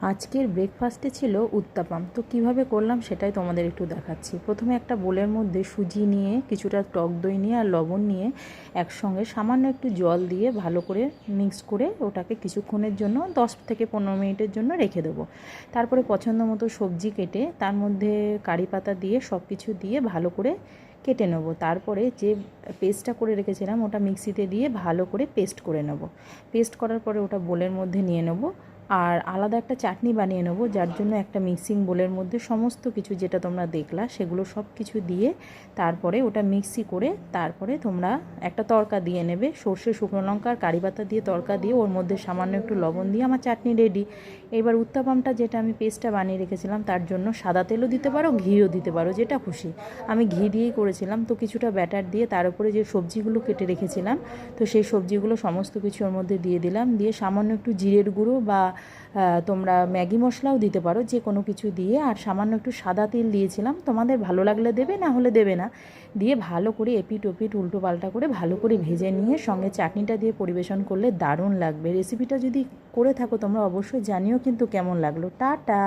আজকের ব্রেকফাস্টে ছিল উত্তাপাম। তো কিভাবে করলাম সেটাই তোমাদের একটু দেখাচ্ছি। প্রথমে একটা বোলের মধ্যে সুজি নিয়ে, কিছুটা টক দই নিয়ে আর লবণ নিয়ে একসঙ্গে সামান্য একটু জল দিয়ে ভালো করে মিক্স করে ওটাকে কিছুক্ষণের জন্য 10 থেকে 15 মিনিটের জন্য রেখে দেবো। তারপরে পছন্দ মতো সবজি কেটে তার মধ্যে কারি পাতা দিয়ে সব কিছু দিয়ে ভালো করে কেটে নেব। তারপরে যে পেস্টটা করে রেখেছিলাম ওটা মিক্সিতে দিয়ে ভালো করে পেস্ট করে নেব। পেস্ট করার পরে ওটা বোলের মধ্যে নিয়ে নেব। আর আলাদা একটা চাটনি বানিয়ে নেব, যার জন্য একটা মিক্সিং বোলের মধ্যে সমস্ত কিছু যেটা তোমরা দেখলা সেগুলো সব কিছু দিয়ে তারপরে ওটা মিক্সি করে তারপরে তোমরা একটা তড়কা দিয়ে নেবে। সর্ষে, শুকনো লঙ্কা আর কারি পাতা দিয়ে তড়কা দিয়ে ওর মধ্যে সামান্য একটু লবণ দিয়ে আমার চাটনি রেডি। এবার উত্তাপামটা যেটা আমি পেস্টটা বানিয়ে রেখেছিলাম তার জন্য সাদা তেলও দিতে পারো, ঘিও দিতে পারো, যেটা খুশি। আমি ঘি দিয়েই করেছিলাম। তো কিছুটা ব্যাটার দিয়ে তার উপরে যে সবজিগুলো কেটে রেখেছিলাম, তো সেই সবজিগুলো সমস্ত কিছু ওর মধ্যে দিয়ে দিলাম। দিয়ে সামান্য একটু জিরের গুঁড়ো বা তোমরা ম্যাগি মশলাও দিতে পারো, যে কোনো কিছু দিয়ে। আর সামান্য একটু সাদা তেল দিয়েছিলাম, তোমাদের ভালো লাগলে দেবে, না হলে দেবে না। দিয়ে ভালো করে এপিট ওপিট উল্টো পাল্টা করে ভালো করে ভেজে নিয়ে সঙ্গে চাটনিটা দিয়ে পরিবেশন করলে দারুণ লাগবে। রেসিপিটা যদি করে থাকো তোমরা অবশ্যই জানিও কিন্তু কেমন লাগলো। টাটা।